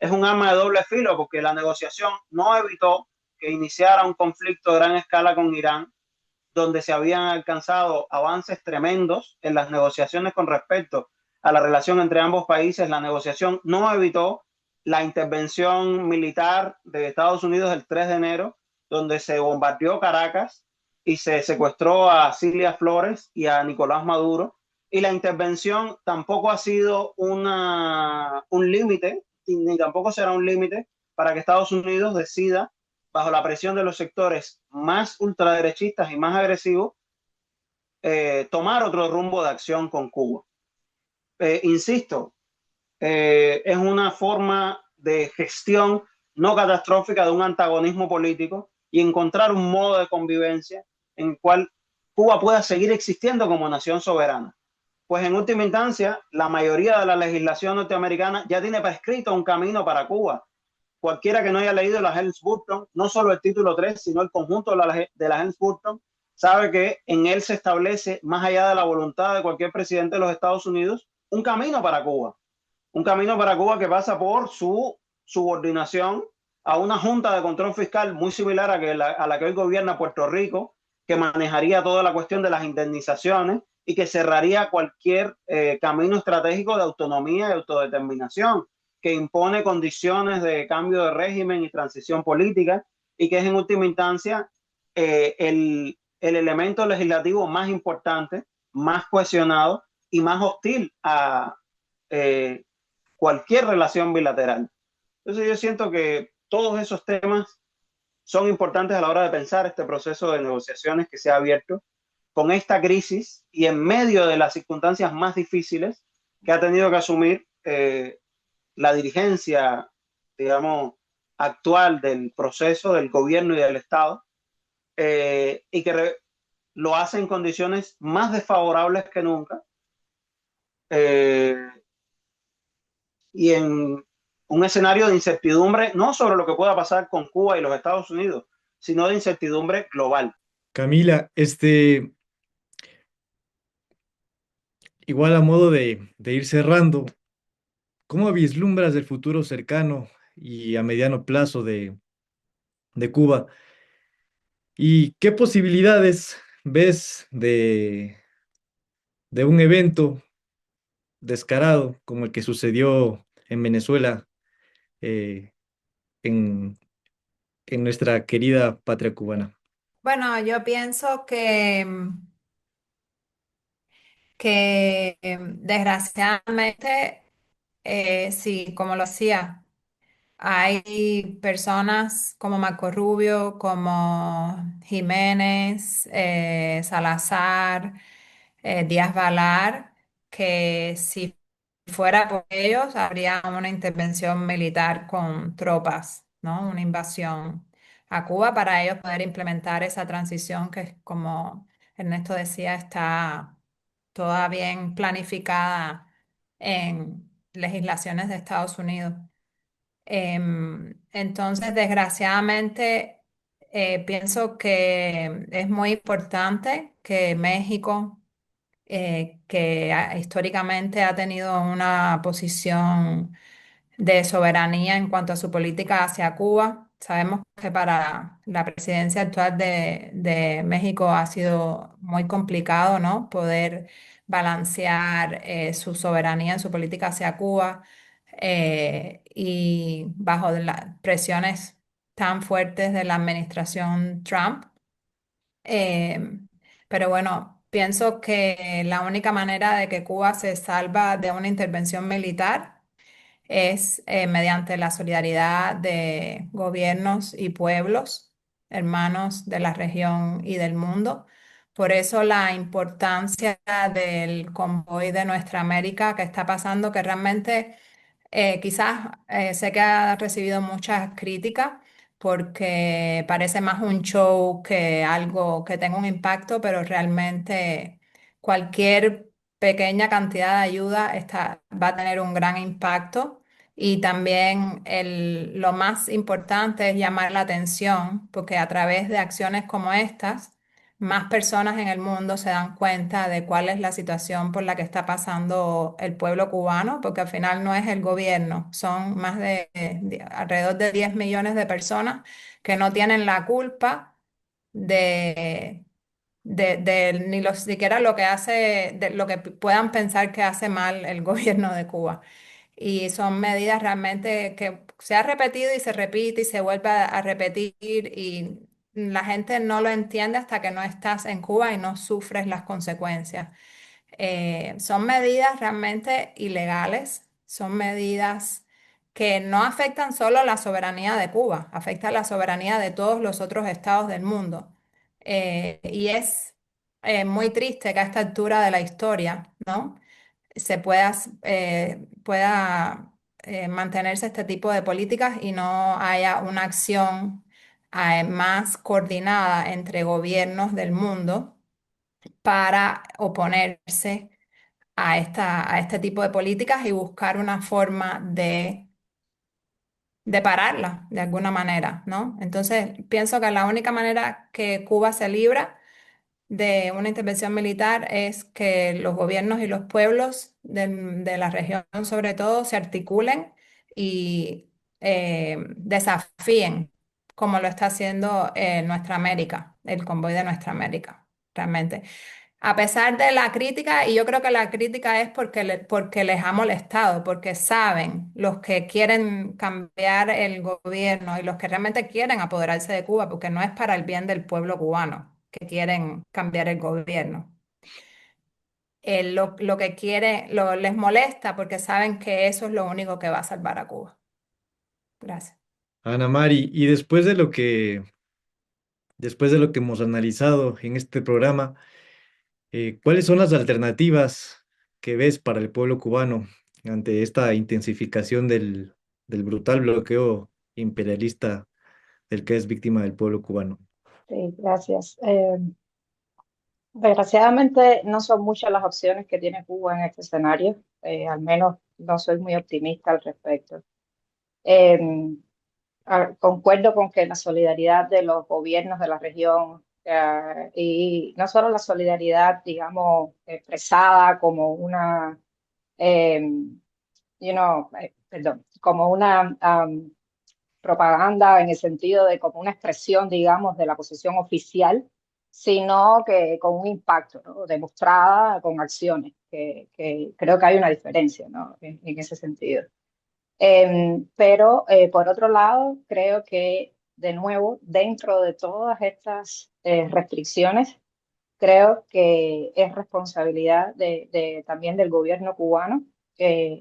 es un arma de doble filo porque la negociación no evitó que iniciara un conflicto de gran escala con Irán, donde se habían alcanzado avances tremendos en las negociaciones con respecto a la relación entre ambos países. La negociación no evitó la intervención militar de Estados Unidos el 3 de enero, donde se bombardeó Caracas y se secuestró a Cilia Flores y a Nicolás Maduro. Y la intervención tampoco ha sido un límite, ni tampoco será un límite para que Estados Unidos decida, bajo la presión de los sectores más ultraderechistas y más agresivos, tomar otro rumbo de acción con Cuba. Insisto, es una forma de gestión no catastrófica de un antagonismo político y encontrar un modo de convivencia en el cual Cuba pueda seguir existiendo como nación soberana. Pues en última instancia, la mayoría de la legislación norteamericana ya tiene prescrito un camino para Cuba. Cualquiera que no haya leído la Helms-Burton, no solo el título 3, sino el conjunto de la Helms-Burton, sabe que en él se establece, más allá de la voluntad de cualquier presidente de los Estados Unidos, un camino para Cuba. Un camino para Cuba que pasa por su subordinación a una junta de control fiscal muy similar a la que hoy gobierna Puerto Rico, que manejaría toda la cuestión de las indemnizaciones y que cerraría cualquier camino estratégico de autonomía y autodeterminación, que impone condiciones de cambio de régimen y transición política y que es en última instancia el elemento legislativo más importante, más cohesionado y más hostil a cualquier relación bilateral. Entonces yo siento que todos esos temas son importantes a la hora de pensar este proceso de negociaciones que se ha abierto con esta crisis y en medio de las circunstancias más difíciles que ha tenido que asumir la dirigencia, digamos, actual del proceso del gobierno y del Estado, y que lo hace en condiciones más desfavorables que nunca, eh, y en un escenario de incertidumbre, no sobre lo que pueda pasar con Cuba y los Estados Unidos, sino de incertidumbre global. Camila, igual a modo de ir cerrando, ¿cómo vislumbras el futuro cercano y a mediano plazo de Cuba? ¿Y qué posibilidades ves de un evento descarado como el que sucedió en Venezuela, eh, en, en nuestra querida patria cubana? Bueno, yo pienso que desgraciadamente, sí, como lo decía, hay personas como Marco Rubio, como Jiménez, Salazar, Díaz Balar, que si fuera por ellos habría una intervención militar con tropas, ¿no? Una invasión a Cuba para ellos poder implementar esa transición que, como Ernesto decía, está toda bien planificada en legislaciones de Estados Unidos. Entonces, desgraciadamente, pienso que es muy importante que México, históricamente ha tenido una posición de soberanía en cuanto a su política hacia Cuba. Sabemos que para la presidencia actual de México ha sido muy complicado, ¿no? Poder balancear su soberanía en su política hacia Cuba, y bajo las presiones tan fuertes de la administración Trump. Eh, pero bueno, pienso que la única manera de que Cuba se salva de una intervención militar es mediante la solidaridad de gobiernos y pueblos, hermanos de la región y del mundo. Por eso la importancia del convoy de Nuestra América que está pasando, que realmente quizás sé que ha recibido muchas críticas porque parece más un show que algo que tenga un impacto, pero realmente cualquier pequeña cantidad de ayuda va a tener un gran impacto. Y también lo más importante es llamar la atención, porque a través de acciones como estas, más personas en el mundo se dan cuenta de cuál es la situación por la que está pasando el pueblo cubano, porque al final no es el gobierno, son más de alrededor de 10 millones de personas que no tienen la culpa de, ni los, siquiera lo que hace, de lo que puedan pensar que hace mal el gobierno de Cuba. Y son medidas realmente que se ha repetido y se repite y se vuelve a repetir, y la gente no lo entiende hasta que no estás en Cuba y no sufres las consecuencias. Son medidas realmente ilegales, son medidas que no afectan solo la soberanía de Cuba, afectan la soberanía de todos los otros estados del mundo. Y es muy triste que a esta altura de la historia, ¿no? se pueda, pueda mantenerse este tipo de políticas y no haya una acción más coordinada entre gobiernos del mundo para oponerse a este tipo de políticas y buscar una forma de pararla de alguna manera, ¿no? Entonces, pienso que la única manera que Cuba se libra de una intervención militar es que los gobiernos y los pueblos de la región, sobre todo, se articulen y desafíen, como lo está haciendo Nuestra América, el convoy de Nuestra América, realmente. A pesar de la crítica, y yo creo que la crítica es porque les ha molestado, porque saben los que quieren cambiar el gobierno y los que realmente quieren apoderarse de Cuba, porque no es para el bien del pueblo cubano que quieren cambiar el gobierno. Lo que quiere, les molesta porque saben que eso es lo único que va a salvar a Cuba. Gracias. Ana Mari, y después de lo que hemos analizado en este programa, ¿cuáles son las alternativas que ves para el pueblo cubano ante esta intensificación del brutal bloqueo imperialista del que es víctima el pueblo cubano? Sí, gracias. Desgraciadamente no son muchas las opciones que tiene Cuba en este escenario. Al menos no soy muy optimista al respecto. Eh, Concuerdo con que la solidaridad de los gobiernos de la región, y no solo la solidaridad, digamos, expresada como una, eh, perdón, como una propaganda en el sentido de como una expresión, digamos, de la posición oficial, sino que con un impacto, ¿no? Demostrada con acciones, que creo que hay una diferencia, ¿no? En ese sentido. Pero por otro lado, creo que de nuevo, dentro de todas estas restricciones, creo que es responsabilidad también del gobierno cubano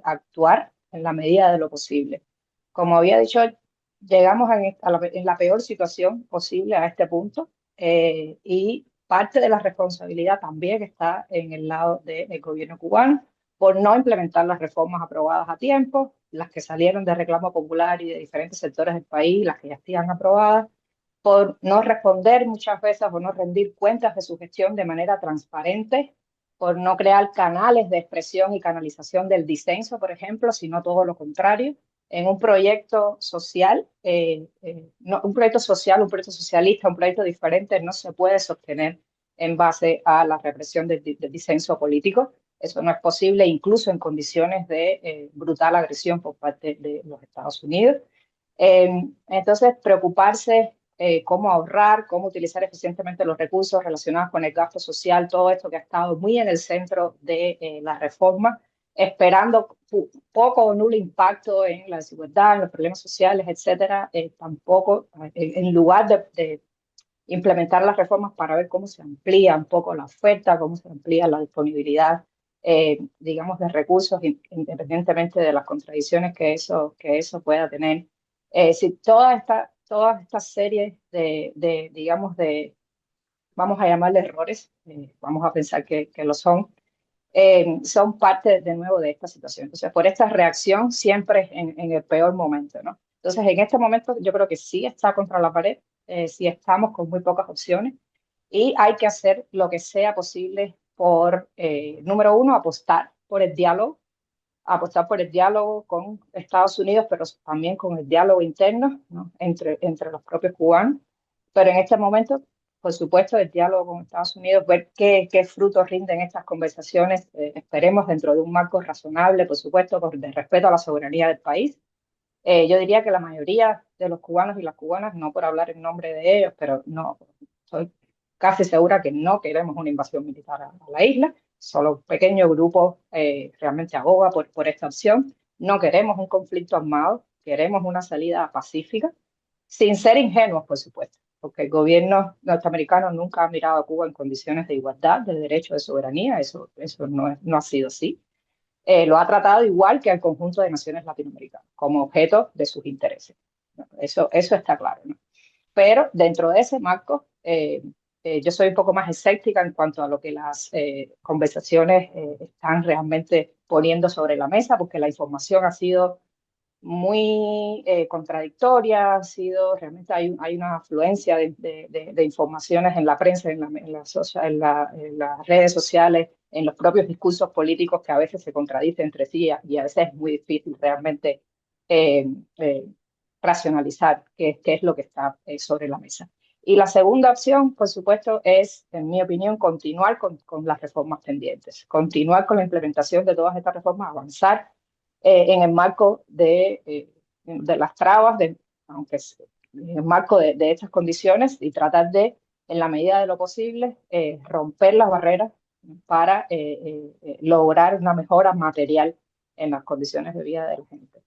actuar en la medida de lo posible. Como había dicho, llegamos en la peor situación posible a este punto, y parte de la responsabilidad también está en el lado del gobierno cubano por no implementar las reformas aprobadas a tiempo, las que salieron de reclamo popular y de diferentes sectores del país, las que ya están aprobadas, por no responder muchas veces o no rendir cuentas de su gestión de manera transparente, por no crear canales de expresión y canalización del disenso, por ejemplo, sino todo lo contrario, en un proyecto social, un proyecto social, un proyecto socialista, un proyecto diferente no se puede sostener en base a la represión del disenso político. Eso no es posible, incluso en condiciones de brutal agresión por parte de los Estados Unidos. Entonces, preocuparse cómo ahorrar, cómo utilizar eficientemente los recursos relacionados con el gasto social, todo esto que ha estado muy en el centro de la reforma, esperando poco o nulo impacto en la desigualdad, en los problemas sociales, etcétera, tampoco, en lugar de implementar las reformas para ver cómo se amplía un poco la oferta, cómo se amplía la disponibilidad, digamos, de recursos, independientemente de las contradicciones que eso pueda tener. Si toda esta serie digamos, vamos a llamarle errores, vamos a pensar que lo son parte de nuevo de esta situación. Entonces, por esta reacción siempre en el peor momento, ¿no? Entonces, en este momento yo creo que sí está contra la pared, sí estamos con muy pocas opciones y hay que hacer lo que sea posible por, número uno, apostar por el diálogo con Estados Unidos, pero también con el diálogo interno, ¿no? entre los propios cubanos. Pero en este momento, por supuesto, el diálogo con Estados Unidos, ver qué frutos rinden estas conversaciones, esperemos dentro de un marco razonable, por supuesto, de respeto a la soberanía del país. Yo diría que la mayoría de los cubanos y las cubanas, no por hablar en nombre de ellos, pero no, soy casi segura que no queremos una invasión militar a la isla. Solo un pequeño grupo realmente aboga por esta opción. No queremos un conflicto armado, queremos una salida pacífica, sin ser ingenuos, por supuesto, porque el gobierno norteamericano nunca ha mirado a Cuba en condiciones de igualdad, de derecho de soberanía, eso no ha sido así. Lo ha tratado igual que al conjunto de naciones latinoamericanas, como objeto de sus intereses. Eso está claro, ¿no? Pero dentro de ese marco, yo soy un poco más escéptica en cuanto a lo que las conversaciones están realmente poniendo sobre la mesa, porque la información ha sido muy contradictoria, realmente hay una afluencia de informaciones en la prensa, en las redes sociales, en los propios discursos políticos que a veces se contradicen entre sí y a veces es muy difícil realmente eh, eh, racionalizar qué es lo que está sobre la mesa. Y la segunda opción, por supuesto, es, en mi opinión, continuar con las reformas pendientes, continuar con la implementación de todas estas reformas, avanzar en el marco de las trabas, aunque en el marco de estas condiciones, y tratar de, en la medida de lo posible, romper las barreras para lograr una mejora material en las condiciones de vida de la gente.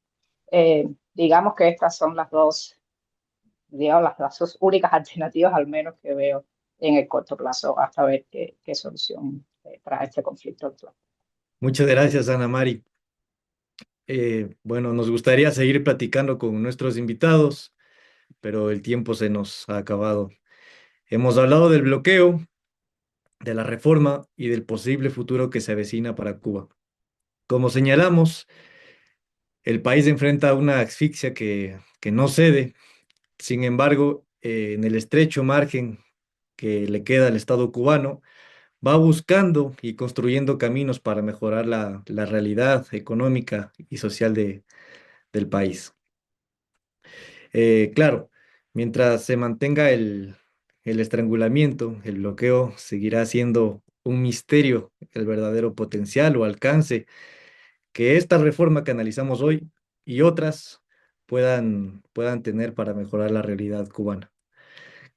Digamos que estas son las dos únicas alternativas, al menos que veo en el corto plazo, hasta ver qué solución trae este conflicto actual. Muchas gracias, Ana Mari. Bueno, nos gustaría seguir platicando con nuestros invitados, pero el tiempo se nos ha acabado. Hemos hablado del bloqueo, de la reforma y del posible futuro que se avecina para Cuba. Como señalamos, el país enfrenta una asfixia que no cede. Sin embargo, en el estrecho margen que le queda al Estado cubano, va buscando y construyendo caminos para mejorar la realidad económica y social del país. Claro, mientras se mantenga el estrangulamiento, el bloqueo seguirá siendo un misterio el verdadero potencial o alcance que esta reforma que analizamos hoy y otras puedan tener para mejorar la realidad cubana.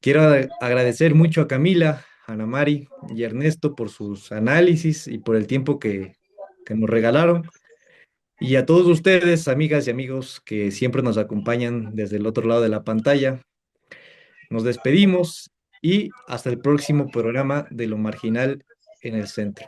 Quiero agradecer mucho a Camila, a Ana Mari y Ernesto por sus análisis y por el tiempo que nos regalaron. Y a todos ustedes, amigas y amigos que siempre nos acompañan desde el otro lado de la pantalla, nos despedimos y hasta el próximo programa de Lo Marginal en el Centro.